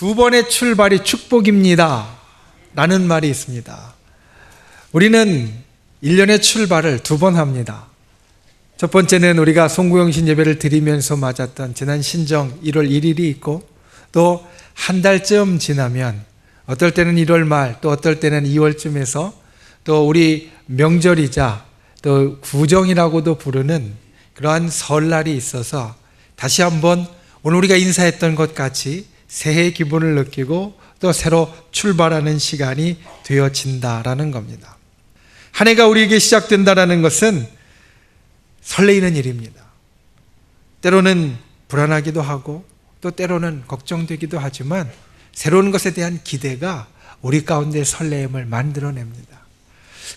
두 번의 출발이 축복입니다 라는 말이 있습니다. 우리는 1년의 출발을 두 번 합니다. 첫 번째는 우리가 송구영신 예배를 드리면서 맞았던 지난 신정 1월 1일이 있고, 또 한 달쯤 지나면 어떨 때는 1월 말, 또 어떨 때는 2월쯤에서 또 우리 명절이자 또 구정이라고도 부르는 그러한 설날이 있어서 다시 한번 오늘 우리가 인사했던 것 같이 새해의 기분을 느끼고 또 새로 출발하는 시간이 되어진다라는 겁니다. 한 해가 우리에게 시작된다라는 것은 설레이는 일입니다. 때로는 불안하기도 하고 또 때로는 걱정되기도 하지만 새로운 것에 대한 기대가 우리 가운데 설레임을 만들어냅니다.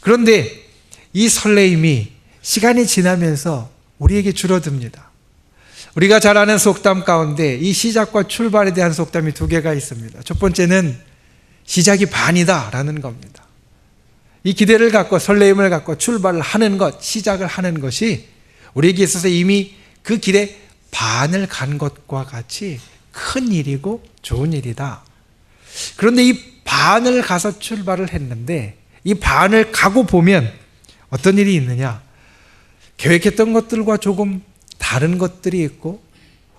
그런데 이 설레임이 시간이 지나면서 우리에게 줄어듭니다. 우리가 잘 아는 속담 가운데 이 시작과 출발에 대한 속담이 두 개가 있습니다. 첫 번째는 시작이 반이다 라는 겁니다. 이 기대를 갖고 설레임을 갖고 출발을 하는 것, 시작을 하는 것이 우리에게 있어서 이미 그 길에 반을 간 것과 같이 큰 일이고 좋은 일이다. 그런데 이 반을 가서 출발을 했는데 이 반을 가고 보면 어떤 일이 있느냐? 계획했던 것들과 조금 다른 것들이 있고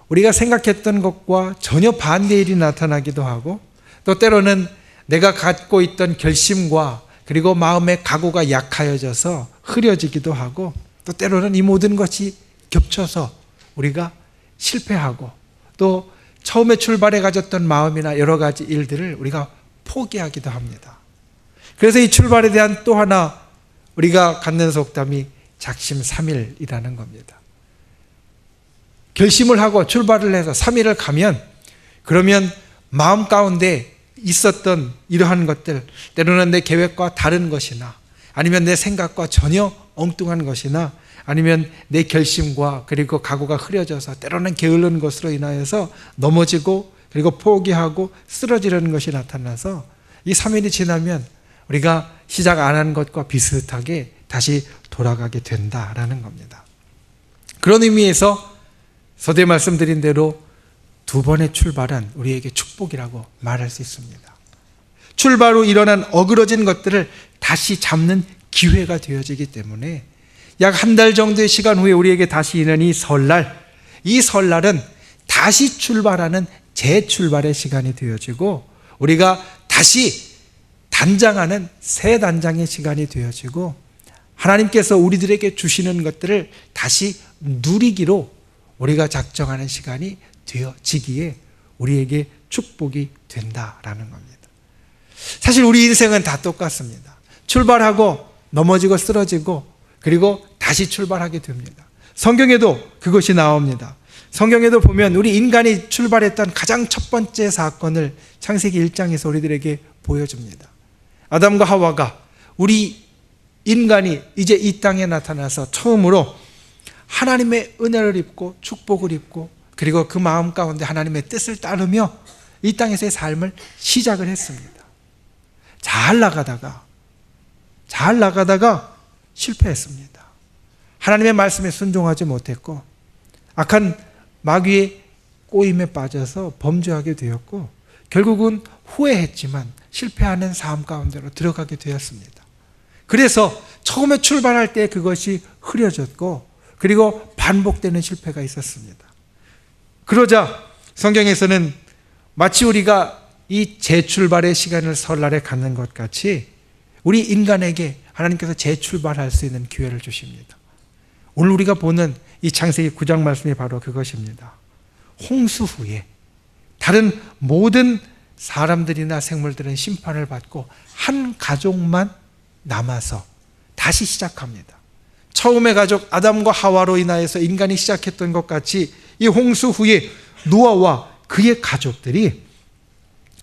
우리가 생각했던 것과 전혀 반대의 일이 나타나기도 하고, 또 때로는 내가 갖고 있던 결심과 그리고 마음의 각오가 약하여져서 흐려지기도 하고, 또 때로는 이 모든 것이 겹쳐서 우리가 실패하고 또 처음에 출발해 가졌던 마음이나 여러 가지 일들을 우리가 포기하기도 합니다. 그래서 이 출발에 대한 또 하나 우리가 갖는 속담이 작심삼일이라는 겁니다. 결심을 하고 출발을 해서 3일을 가면 그러면 마음 가운데 있었던 이러한 것들, 때로는 내 계획과 다른 것이나 아니면 내 생각과 전혀 엉뚱한 것이나 아니면 내 결심과 그리고 각오가 흐려져서 때로는 게으른 것으로 인하여서 넘어지고 그리고 포기하고 쓰러지려는 것이 나타나서 이 3일이 지나면 우리가 시작 안 한 것과 비슷하게 다시 돌아가게 된다라는 겁니다. 그런 의미에서 서두에 말씀드린 대로 두 번의 출발은 우리에게 축복이라고 말할 수 있습니다. 출발 후 일어난 어그러진 것들을 다시 잡는 기회가 되어지기 때문에 약 한 달 정도의 시간 후에 우리에게 다시 있는 이 설날은 다시 출발하는 재출발의 시간이 되어지고 우리가 다시 단장하는 새 단장의 시간이 되어지고 하나님께서 우리들에게 주시는 것들을 다시 누리기로 우리가 작정하는 시간이 되어지기에 우리에게 축복이 된다라는 겁니다. 사실 우리 인생은 다 똑같습니다. 출발하고 넘어지고 쓰러지고 그리고 다시 출발하게 됩니다. 성경에도 그것이 나옵니다. 성경에도 보면 우리 인간이 출발했던 가장 첫 번째 사건을 창세기 1장에서 우리들에게 보여줍니다. 아담과 하와가 우리 인간이 이제 이 땅에 나타나서 처음으로 하나님의 은혜를 입고 축복을 입고 그리고 그 마음 가운데 하나님의 뜻을 따르며 이 땅에서의 삶을 시작을 했습니다. 잘 나가다가 실패했습니다. 하나님의 말씀에 순종하지 못했고 악한 마귀의 꼬임에 빠져서 범죄하게 되었고 결국은 후회했지만 실패하는 삶 가운데로 들어가게 되었습니다. 그래서 처음에 출발할 때 그것이 흐려졌고 그리고 반복되는 실패가 있었습니다. 그러자 성경에서는 마치 우리가 이 재출발의 시간을 설날에 갖는 것 같이 우리 인간에게 하나님께서 재출발할 수 있는 기회를 주십니다. 오늘 우리가 보는 이 창세기 9장 말씀이 바로 그것입니다. 홍수 후에 다른 모든 사람들이나 생물들은 심판을 받고 한 가족만 남아서 다시 시작합니다. 처음의 가족 아담과 하와로 인하여서 인간이 시작했던 것 같이 이 홍수 후에 노아와 그의 가족들이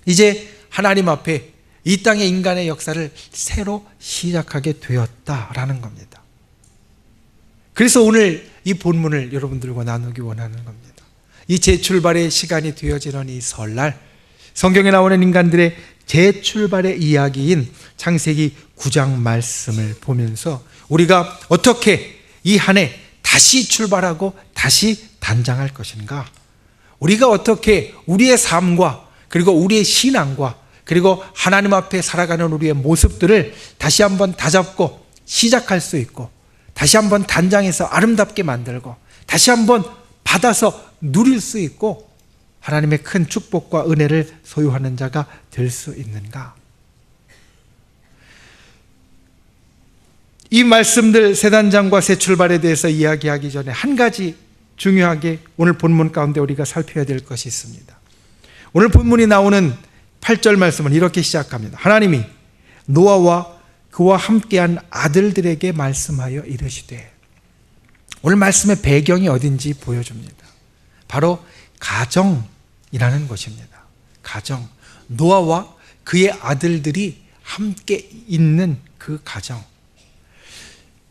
이제 하나님 앞에 이 땅의 인간의 역사를 새로 시작하게 되었다라는 겁니다. 그래서 오늘 이 본문을 여러분들과 나누기 원하는 겁니다. 이 재출발의 시간이 되어지는 이 설날, 성경에 나오는 인간들의 재출발의 이야기인 창세기 9장 말씀을 보면서 우리가 어떻게 이 한 해 다시 출발하고 다시 단장할 것인가, 우리가 어떻게 우리의 삶과 그리고 우리의 신앙과 그리고 하나님 앞에 살아가는 우리의 모습들을 다시 한번 다잡고 시작할 수 있고, 다시 한번 단장해서 아름답게 만들고, 다시 한번 받아서 누릴 수 있고, 하나님의 큰 축복과 은혜를 소유하는 자가 될 수 있는가? 이 말씀들 새 단장과 새 출발에 대해서 이야기하기 전에 한 가지 중요하게 오늘 본문 가운데 우리가 살펴야 될 것이 있습니다. 오늘 본문이 나오는 8절 말씀은 이렇게 시작합니다. 하나님이 노아와 그와 함께한 아들들에게 말씀하여 이르시되, 오늘 말씀의 배경이 어딘지 보여줍니다. 바로 가정이라는 것입니다. 가정. 노아와 그의 아들들이 함께 있는 그 가정.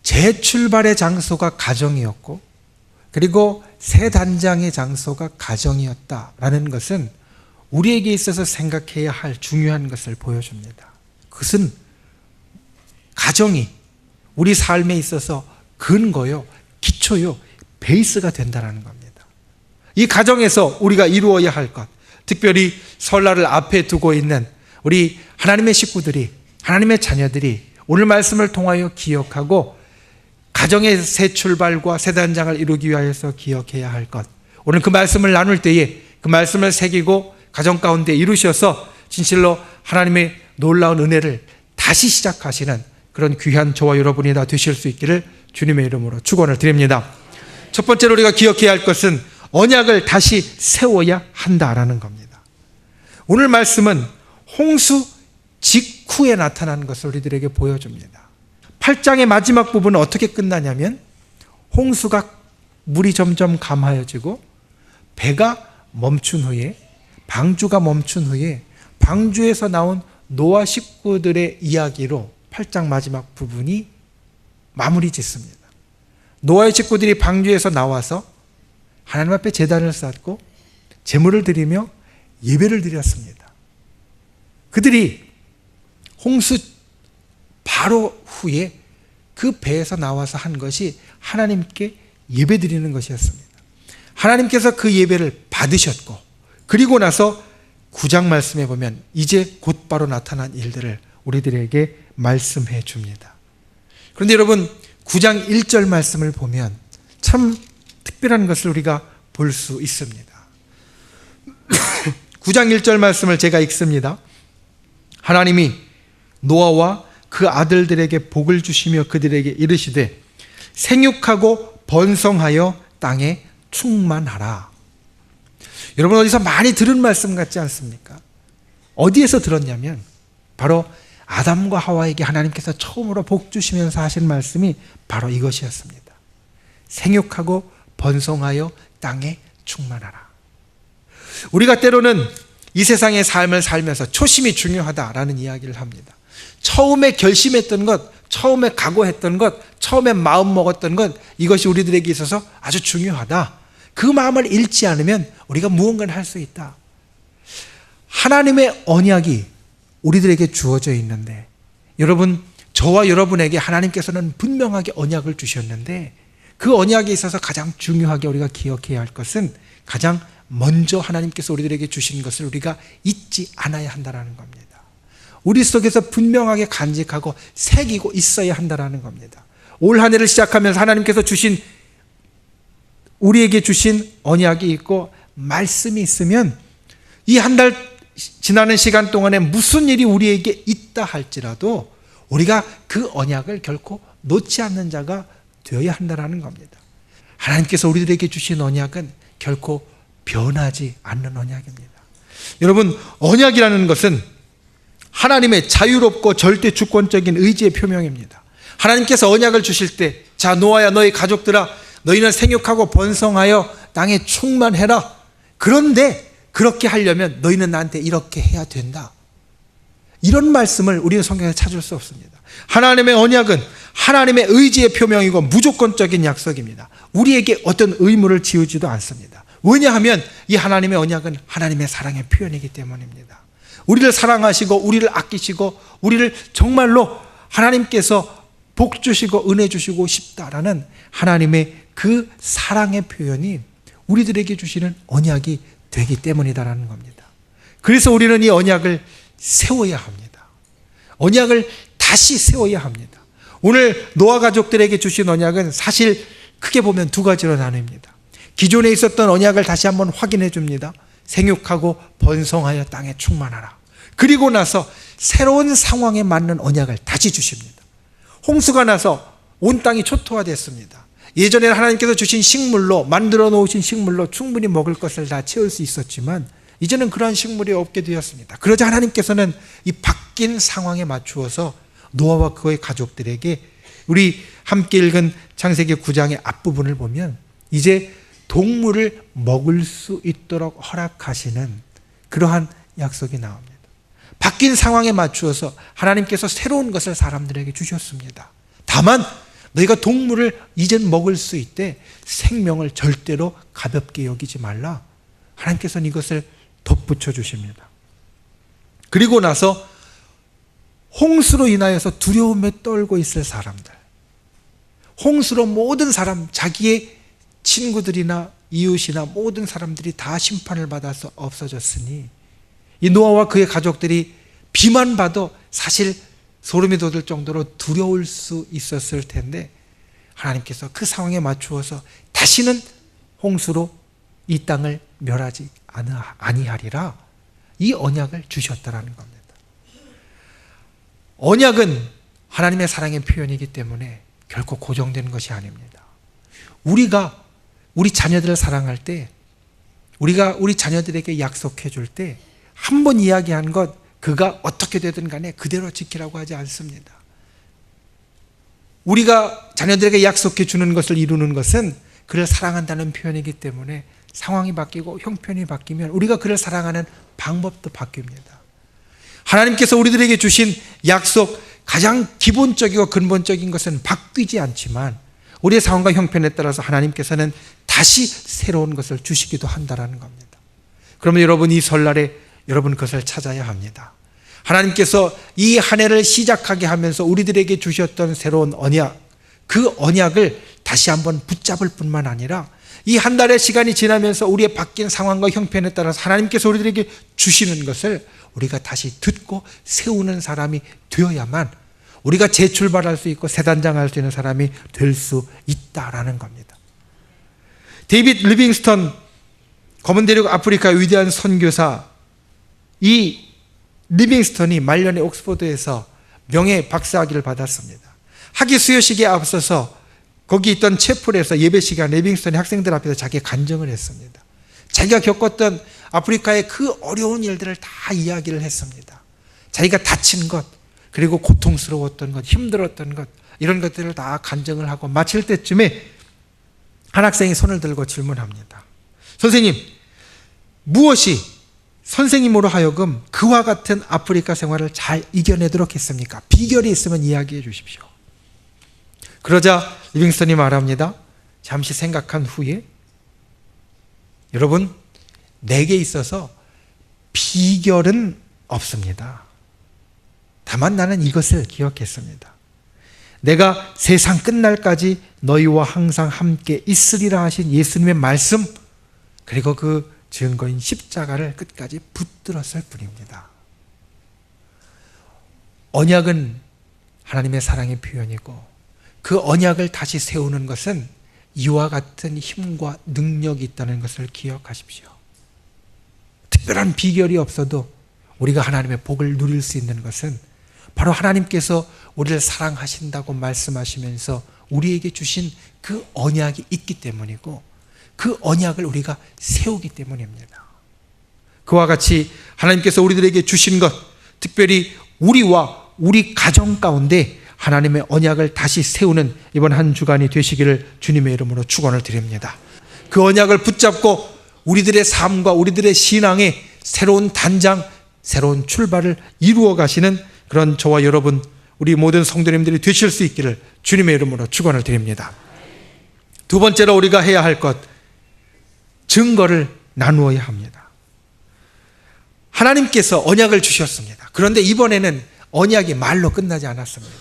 재출발의 장소가 가정이었고, 그리고 새 단장의 장소가 가정이었다라는 것은 우리에게 있어서 생각해야 할 중요한 것을 보여줍니다. 그것은 가정이 우리 삶에 있어서 근거요, 기초요, 베이스가 된다는 겁니다. 이 가정에서 우리가 이루어야 할 것, 특별히 설날을 앞에 두고 있는 우리 하나님의 식구들이, 하나님의 자녀들이 오늘 말씀을 통하여 기억하고 가정의 새 출발과 새 단장을 이루기 위하여서 기억해야 할 것, 오늘 그 말씀을 나눌 때에 그 말씀을 새기고 가정 가운데 이루셔서 진실로 하나님의 놀라운 은혜를 다시 시작하시는 그런 귀한 저와 여러분이 다 되실 수 있기를 주님의 이름으로 축원을 드립니다. 첫 번째로 우리가 기억해야 할 것은 언약을 다시 세워야 한다라는 겁니다. 오늘 말씀은 홍수 직후에 나타난 것을 우리들에게 보여줍니다. 8장의 마지막 부분은 어떻게 끝나냐면 홍수가 물이 점점 감하여지고 배가 멈춘 후에, 방주가 멈춘 후에 방주에서 나온 노아 식구들의 이야기로 8장 마지막 부분이 마무리 짓습니다. 노아의 식구들이 방주에서 나와서 하나님 앞에 제단을 쌓고 제물을 드리며 예배를 드렸습니다. 그들이 홍수 바로 후에 그 배에서 나와서 한 것이 하나님께 예배 드리는 것이었습니다. 하나님께서 그 예배를 받으셨고, 그리고 나서 9장 말씀에 보면 이제 곧바로 나타난 일들을 우리들에게 말씀해 줍니다. 그런데 여러분, 9장 1절 말씀을 보면 참 특별한 것을 우리가 볼 수 있습니다. 9장 1절 말씀을 제가 읽습니다. 하나님이 노아와 그 아들들에게 복을 주시며 그들에게 이르시되 생육하고 번성하여 땅에 충만하라. 여러분, 어디서 많이 들은 말씀 같지 않습니까? 어디에서 들었냐면 바로 아담과 하와에게 하나님께서 처음으로 복 주시면서 하신 말씀이 바로 이것이었습니다. 생육하고 번성하여 땅에 충만하라. 우리가 때로는 이 세상의 삶을 살면서 초심이 중요하다라는 이야기를 합니다. 처음에 결심했던 것, 처음에 각오했던 것, 처음에 마음 먹었던 것, 이것이 우리들에게 있어서 아주 중요하다. 그 마음을 잃지 않으면 우리가 무언가를 할 수 있다. 하나님의 언약이 우리들에게 주어져 있는데, 여러분, 저와 여러분에게 하나님께서는 분명하게 언약을 주셨는데, 그 언약에 있어서 가장 중요하게 우리가 기억해야 할 것은 가장 먼저 하나님께서 우리들에게 주신 것을 우리가 잊지 않아야 한다는 겁니다. 우리 속에서 분명하게 간직하고 새기고 있어야 한다는 겁니다. 올 한 해를 시작하면서 하나님께서 주신, 우리에게 주신 언약이 있고 말씀이 있으면 이 한 달 지나는 시간 동안에 무슨 일이 우리에게 있다 할지라도 우리가 그 언약을 결코 놓지 않는 자가 되어야 한다는 겁니다. 하나님께서 우리들에게 주신 언약은 결코 변하지 않는 언약입니다. 여러분, 언약이라는 것은 하나님의 자유롭고 절대 주권적인 의지의 표명입니다. 하나님께서 언약을 주실 때, 자, 노아야, 너희 가족들아, 너희는 생육하고 번성하여 땅에 충만해라. 그런데 그렇게 하려면 너희는 나한테 이렇게 해야 된다. 이런 말씀을 우리는 성경에서 찾을 수 없습니다. 하나님의 언약은 하나님의 의지의 표명이고 무조건적인 약속입니다. 우리에게 어떤 의무를 지우지도 않습니다. 왜냐하면 이 하나님의 언약은 하나님의 사랑의 표현이기 때문입니다. 우리를 사랑하시고 우리를 아끼시고 우리를 정말로 하나님께서 복 주시고 은혜 주시고 싶다라는 하나님의 그 사랑의 표현이 우리들에게 주시는 언약이 되기 때문이다라는 겁니다. 그래서 우리는 이 언약을 세워야 합니다. 언약을 다시 세워야 합니다. 오늘 노아 가족들에게 주신 언약은 사실 크게 보면 두 가지로 나뉩니다. 기존에 있었던 언약을 다시 한번 확인해 줍니다. 생육하고 번성하여 땅에 충만하라. 그리고 나서 새로운 상황에 맞는 언약을 다시 주십니다. 홍수가 나서 온 땅이 초토화됐습니다. 예전에는 하나님께서 주신 식물로, 만들어 놓으신 식물로 충분히 먹을 것을 다 채울 수 있었지만 이제는 그러한 식물이 없게 되었습니다. 그러자 하나님께서는 이 바뀐 상황에 맞추어서 노아와 그의 가족들에게, 우리 함께 읽은 창세기 9장의 앞부분을 보면 이제 동물을 먹을 수 있도록 허락하시는 그러한 약속이 나옵니다. 바뀐 상황에 맞추어서 하나님께서 새로운 것을 사람들에게 주셨습니다. 다만 너희가 동물을 이젠 먹을 수 있되 생명을 절대로 가볍게 여기지 말라. 하나님께서는 이것을 덧붙여 주십니다. 그리고 나서 홍수로 인하여서 두려움에 떨고 있을 사람들, 홍수로 모든 사람, 자기의 친구들이나 이웃이나 모든 사람들이 다 심판을 받아서 없어졌으니 이 노아와 그의 가족들이 비만 봐도 사실 소름이 돋을 정도로 두려울 수 있었을 텐데 하나님께서 그 상황에 맞추어서 다시는 홍수로 이 땅을 멸하지 아니하리라, 이 언약을 주셨다라는 겁니다. 언약은 하나님의 사랑의 표현이기 때문에 결코 고정되는 것이 아닙니다. 우리가 우리 자녀들을 사랑할 때, 우리가 우리 자녀들에게 약속해 줄 때 한 번 이야기한 것, 그가 어떻게 되든 간에 그대로 지키라고 하지 않습니다. 우리가 자녀들에게 약속해 주는 것을 이루는 것은 그를 사랑한다는 표현이기 때문에 상황이 바뀌고 형편이 바뀌면 우리가 그를 사랑하는 방법도 바뀝니다. 하나님께서 우리들에게 주신 약속, 가장 기본적이고 근본적인 것은 바뀌지 않지만 우리의 상황과 형편에 따라서 하나님께서는 다시 새로운 것을 주시기도 한다는 겁니다. 그러면 여러분, 이 설날에 여러분 그것을 찾아야 합니다. 하나님께서 이 한 해를 시작하게 하면서 우리들에게 주셨던 새로운 언약, 그 언약을 다시 한번 붙잡을 뿐만 아니라 이 한 달의 시간이 지나면서 우리의 바뀐 상황과 형편에 따라서 하나님께서 우리들에게 주시는 것을 우리가 다시 듣고 세우는 사람이 되어야만 우리가 재출발할 수 있고 새단장할 수 있는 사람이 될 수 있다라는 겁니다. 데이빗 리빙스턴, 검은 대륙 아프리카의 위대한 선교사, 이 리빙스턴이 말년에 옥스퍼드에서 명예 박사학위를 받았습니다. 학위 수여식에 앞서서 거기 있던 채플에서 예배 시간에 리빙스턴이 학생들 앞에서 자기 간증을 했습니다. 자기가 겪었던 아프리카의 그 어려운 일들을 다 이야기를 했습니다. 자기가 다친 것, 그리고 고통스러웠던 것, 힘들었던 것, 이런 것들을 다 간증을 하고 마칠 때쯤에 한 학생이 손을 들고 질문합니다. 선생님, 무엇이 선생님으로 하여금 그와 같은 아프리카 생활을 잘 이겨내도록 했습니까? 비결이 있으면 이야기해 주십시오. 그러자 리빙스턴이 말합니다. 잠시 생각한 후에, 여러분, 내게 있어서 비결은 없습니다. 다만 나는 이것을 기억했습니다. 내가 세상 끝날까지 너희와 항상 함께 있으리라 하신 예수님의 말씀, 그리고 그 증거인 십자가를 끝까지 붙들었을 뿐입니다. 언약은 하나님의 사랑의 표현이고 그 언약을 다시 세우는 것은 이와 같은 힘과 능력이 있다는 것을 기억하십시오. 특별한 비결이 없어도 우리가 하나님의 복을 누릴 수 있는 것은 바로 하나님께서 우리를 사랑하신다고 말씀하시면서 우리에게 주신 그 언약이 있기 때문이고 그 언약을 우리가 세우기 때문입니다. 그와 같이 하나님께서 우리들에게 주신 것, 특별히 우리와 우리 가정 가운데 하나님의 언약을 다시 세우는 이번 한 주간이 되시기를 주님의 이름으로 축원을 드립니다. 그 언약을 붙잡고 우리들의 삶과 우리들의 신앙에 새로운 단장, 새로운 출발을 이루어 가시는 그런 저와 여러분, 우리 모든 성도님들이 되실 수 있기를 주님의 이름으로 축원을 드립니다. 두 번째로 우리가 해야 할 것, 증거를 나누어야 합니다. 하나님께서 언약을 주셨습니다. 그런데 이번에는 언약이 말로 끝나지 않았습니다.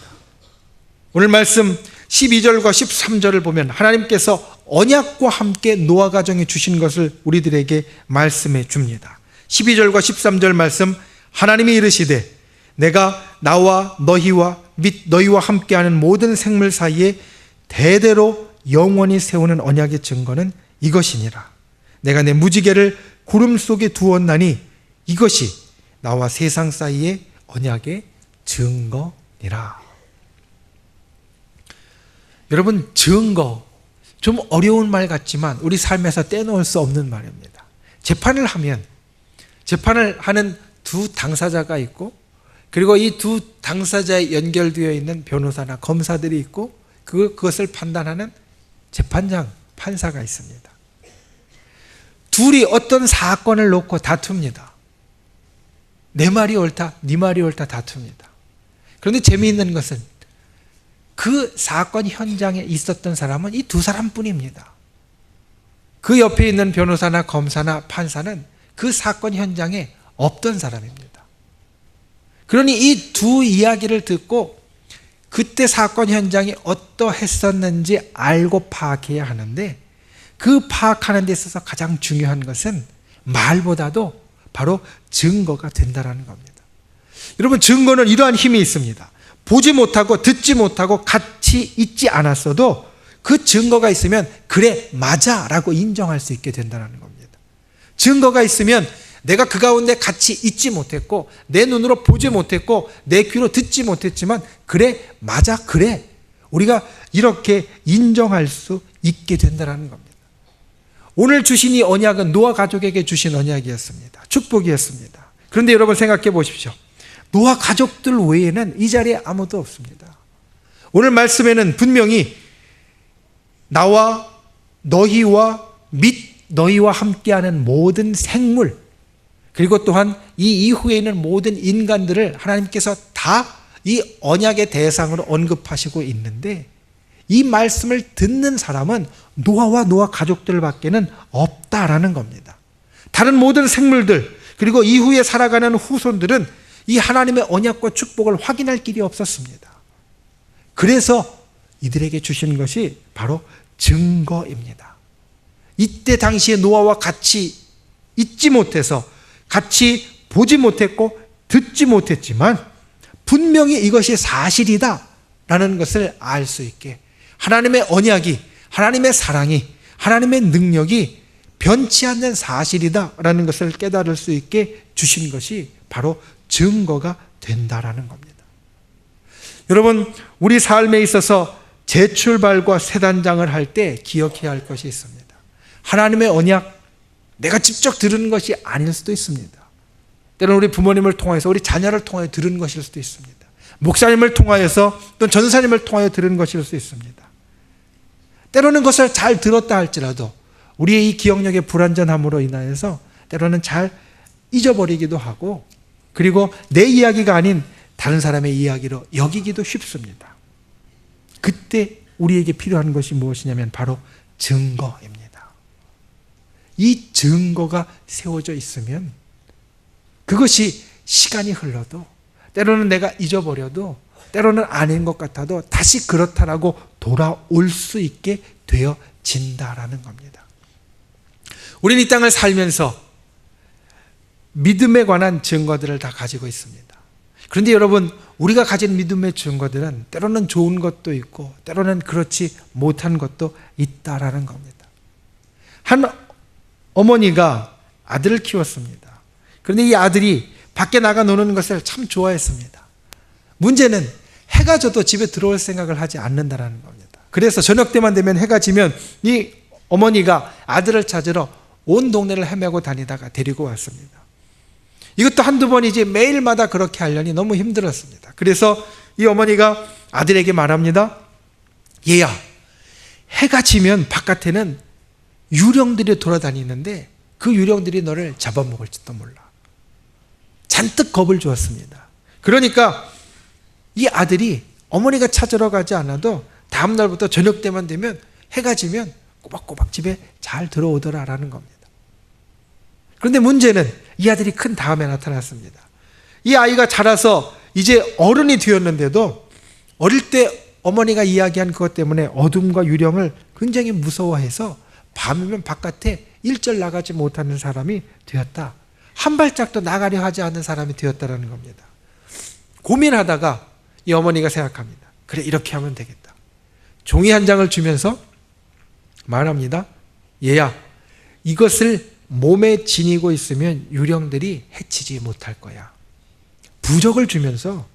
오늘 말씀 12절과 13절을 보면 하나님께서 언약과 함께 노아 가정에 주신 것을 우리들에게 말씀해 줍니다. 12절과 13절 말씀, 하나님이 이르시되 내가 나와 너희와 및 너희와 함께하는 모든 생물 사이에 대대로 영원히 세우는 언약의 증거는 이것이니라. 내가 내 무지개를 구름 속에 두었나니 이것이 나와 세상 사이의 언약의 증거니라. 여러분, 증거, 좀 어려운 말 같지만 우리 삶에서 떼놓을 수 없는 말입니다. 재판을 하는 두 당사자가 있고, 그리고 이 두 당사자에 연결되어 있는 변호사나 검사들이 있고, 그것을 판단하는 재판장, 판사가 있습니다. 둘이 어떤 사건을 놓고 다툽니다. 내 말이 옳다, 네 말이 옳다 다툽니다. 그런데 재미있는 것은 그 사건 현장에 있었던 사람은 이 두 사람뿐입니다. 그 옆에 있는 변호사나 검사나 판사는 그 사건 현장에 없던 사람입니다. 그러니 이 두 이야기를 듣고 그때 사건 현장이 어떠했었는지 알고 파악해야 하는데, 그 파악하는 데 있어서 가장 중요한 것은 말보다도 바로 증거가 된다는 겁니다. 여러분, 증거는 이러한 힘이 있습니다. 보지 못하고 듣지 못하고 같이 있지 않았어도 그 증거가 있으면 그래, 맞아 라고 인정할 수 있게 된다는 겁니다. 증거가 있으면 내가 그 가운데 같이 있지 못했고, 내 눈으로 보지 못했고, 내 귀로 듣지 못했지만 그래, 맞아, 그래, 우리가 이렇게 인정할 수 있게 된다는 겁니다. 오늘 주신 이 언약은 노아 가족에게 주신 언약이었습니다. 축복이었습니다. 그런데 여러분 생각해 보십시오. 노아 가족들 외에는 이 자리에 아무도 없습니다. 오늘 말씀에는 분명히 나와 너희와 및 너희와 함께하는 모든 생물, 그리고 또한 이 이후에 있는 모든 인간들을 하나님께서 다 이 언약의 대상으로 언급하시고 있는데, 이 말씀을 듣는 사람은 노아와 노아 가족들밖에는 없다라는 겁니다. 다른 모든 생물들, 그리고 이후에 살아가는 후손들은 이 하나님의 언약과 축복을 확인할 길이 없었습니다. 그래서 이들에게 주신 것이 바로 증거입니다. 이때 당시에 노아와 같이 있지 못해서, 같이 보지 못했고 듣지 못했지만 분명히 이것이 사실이다 라는 것을 알 수 있게, 하나님의 언약이, 하나님의 사랑이, 하나님의 능력이 변치 않는 사실이다 라는 것을 깨달을 수 있게 주신 것이 바로 증거가 된다라는 겁니다. 여러분, 우리 삶에 있어서 재출발과 새 단장을 할 때 기억해야 할 것이 있습니다. 하나님의 언약, 내가 직접 들은 것이 아닐 수도 있습니다. 때로는 우리 부모님을 통해서, 우리 자녀를 통하여 들은 것일 수도 있습니다. 목사님을 통하여서, 또 전사님을 통하여 들은 것일 수도 있습니다. 때로는 그것을 잘 들었다 할지라도 우리의 이 기억력의 불완전함으로 인하여서 때로는 잘 잊어버리기도 하고, 그리고 내 이야기가 아닌 다른 사람의 이야기로 여기기도 쉽습니다. 그때 우리에게 필요한 것이 무엇이냐면 바로 증거입니다. 이 증거가 세워져 있으면 그것이 시간이 흘러도, 때로는 내가 잊어버려도, 때로는 아닌 것 같아도 다시 그렇다라고 돌아올 수 있게 되어진다라는 겁니다. 우리는 이 땅을 살면서 믿음에 관한 증거들을 다 가지고 있습니다. 그런데 여러분, 우리가 가진 믿음의 증거들은 때로는 좋은 것도 있고 때로는 그렇지 못한 것도 있다라는 겁니다. 한 어머니가 아들을 키웠습니다. 그런데 이 아들이 밖에 나가 노는 것을 참 좋아했습니다. 문제는 해가 져도 집에 들어올 생각을 하지 않는다는 겁니다. 그래서 저녁 때만 되면, 해가 지면 이 어머니가 아들을 찾으러 온 동네를 헤매고 다니다가 데리고 왔습니다. 이것도 한두 번이지 매일마다 그렇게 하려니 너무 힘들었습니다. 그래서 이 어머니가 아들에게 말합니다. 얘야, 해가 지면 바깥에는 유령들이 돌아다니는데 그 유령들이 너를 잡아먹을지도 몰라. 잔뜩 겁을 주었습니다. 그러니까 이 아들이 어머니가 찾으러 가지 않아도 다음 날부터 저녁 때만 되면, 해가 지면 꼬박꼬박 집에 잘 들어오더라라는 겁니다. 그런데 문제는 이 아들이 큰 다음에 나타났습니다. 이 아이가 자라서 이제 어른이 되었는데도 어릴 때 어머니가 이야기한 그것 때문에 어둠과 유령을 굉장히 무서워해서 밤이면 바깥에 일절 나가지 못하는 사람이 되었다. 한 발짝도 나가려 하지 않는 사람이 되었다는 겁니다. 고민하다가 이 어머니가 생각합니다. 그래, 이렇게 하면 되겠다. 종이 한 장을 주면서 말합니다. 얘야, 이것을 몸에 지니고 있으면 유령들이 해치지 못할 거야. 부적을 주면서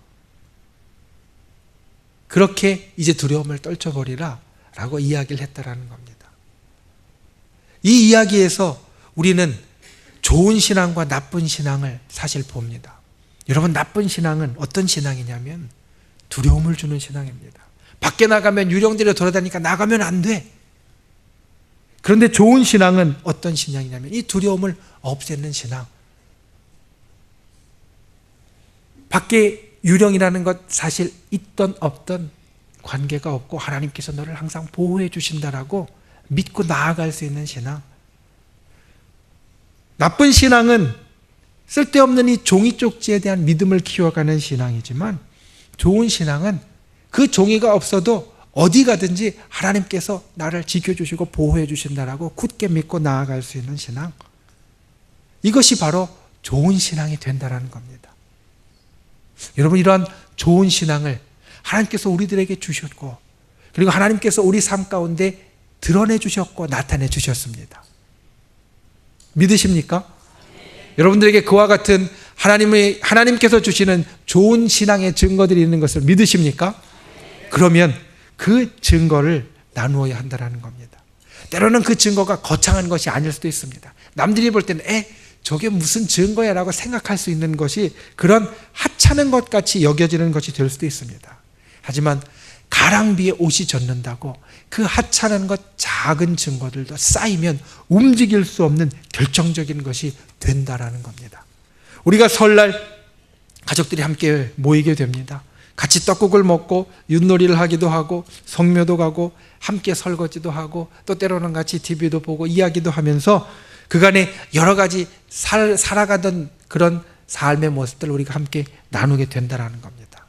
그렇게 이제 두려움을 떨쳐버리라 라고 이야기를 했다라는 겁니다. 이 이야기에서 우리는 좋은 신앙과 나쁜 신앙을 사실 봅니다. 여러분, 나쁜 신앙은 어떤 신앙이냐면 두려움을 주는 신앙입니다. 밖에 나가면 유령들이 돌아다니니까 나가면 안 돼. 그런데 좋은 신앙은 어떤 신앙이냐면 이 두려움을 없애는 신앙. 밖에 유령이라는 것 사실 있던 없던 관계가 없고 하나님께서 너를 항상 보호해 주신다라고 믿고 나아갈 수 있는 신앙. 나쁜 신앙은 쓸데없는 이 종이 쪽지에 대한 믿음을 키워가는 신앙이지만, 좋은 신앙은 그 종이가 없어도 어디 가든지 하나님께서 나를 지켜주시고 보호해 주신다라고 굳게 믿고 나아갈 수 있는 신앙. 이것이 바로 좋은 신앙이 된다는 겁니다. 여러분, 이러한 좋은 신앙을 하나님께서 우리들에게 주셨고, 그리고 하나님께서 우리 삶 가운데 드러내 주셨고 나타내 주셨습니다. 믿으십니까? 여러분들에게 그와 같은 하나님께서 주시는 좋은 신앙의 증거들이 있는 것을 믿으십니까? 그러면 그 증거를 나누어야 한다는 겁니다. 때로는 그 증거가 거창한 것이 아닐 수도 있습니다. 남들이 볼 때는 저게 무슨 증거야 라고 생각할 수 있는 것이 그런 하찮은 것 같이 여겨지는 것이 될 수도 있습니다. 하지만 가랑비에 옷이 젖는다고 그 하찮은 것, 작은 증거들도 쌓이면 움직일 수 없는 결정적인 것이 된다라는 겁니다. 우리가 설날 가족들이 함께 모이게 됩니다. 같이 떡국을 먹고 윷놀이를 하기도 하고 성묘도 가고 함께 설거지도 하고 또 때로는 같이 TV도 보고 이야기도 하면서 그간에 여러 가지 살아가던 그런 삶의 모습들을 우리가 함께 나누게 된다는 겁니다.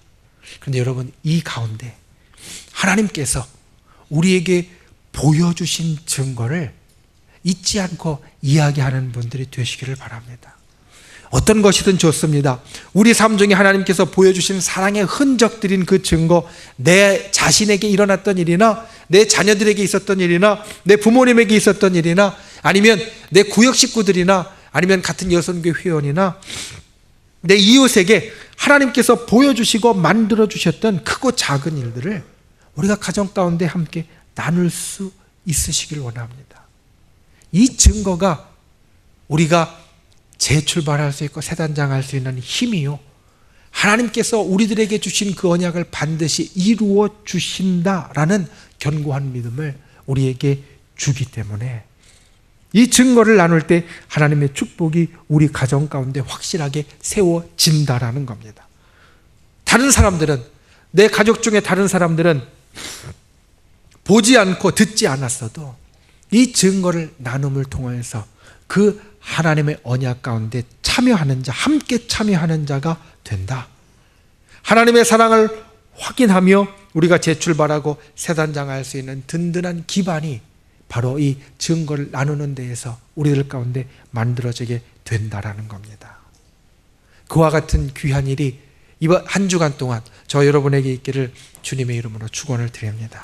그런데 여러분, 이 가운데 하나님께서 우리에게 보여주신 증거를 잊지 않고 이야기하는 분들이 되시기를 바랍니다. 어떤 것이든 좋습니다. 우리 삶 중에 하나님께서 보여주신 사랑의 흔적들인 그 증거, 내 자신에게 일어났던 일이나 내 자녀들에게 있었던 일이나 내 부모님에게 있었던 일이나 아니면 내 구역 식구들이나 아니면 같은 여선교 회원이나 내 이웃에게 하나님께서 보여주시고 만들어주셨던 크고 작은 일들을 우리가 가정 가운데 함께 나눌 수 있으시길 원합니다. 이 증거가 우리가 재출발할 수 있고 새단장할 수 있는 힘이요, 하나님께서 우리들에게 주신 그 언약을 반드시 이루어 주신다라는 견고한 믿음을 우리에게 주기 때문에 이 증거를 나눌 때 하나님의 축복이 우리 가정 가운데 확실하게 세워진다라는 겁니다. 다른 사람들은, 내 가족 중에 다른 사람들은 보지 않고 듣지 않았어도 이 증거를 나눔을 통해서 그 하나님의 언약 가운데 참여하는 자, 함께 참여하는 자가 된다. 하나님의 사랑을 확인하며 우리가 재출발하고 새단장할 수 있는 든든한 기반이 바로 이 증거를 나누는 데에서 우리들 가운데 만들어지게 된다라는 겁니다. 그와 같은 귀한 일이 이번 한 주간 동안 저 여러분에게 있기를 주님의 이름으로 축원을 드립니다.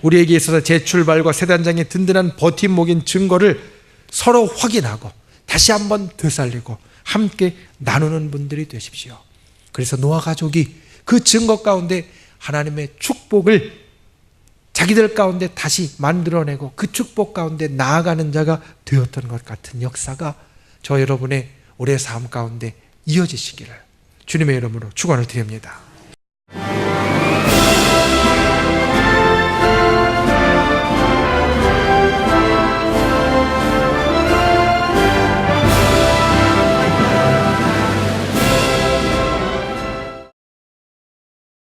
우리에게 있어서 재출발과 새단장의 든든한 버팀목인 증거를 서로 확인하고 다시 한번 되살리고 함께 나누는 분들이 되십시오. 그래서 노아 가족이 그 증거 가운데 하나님의 축복을 자기들 가운데 다시 만들어내고 그 축복 가운데 나아가는 자가 되었던 것 같은 역사가 저 여러분의 올해 삶 가운데 이어지시기를 주님의 이름으로 축원을 드립니다.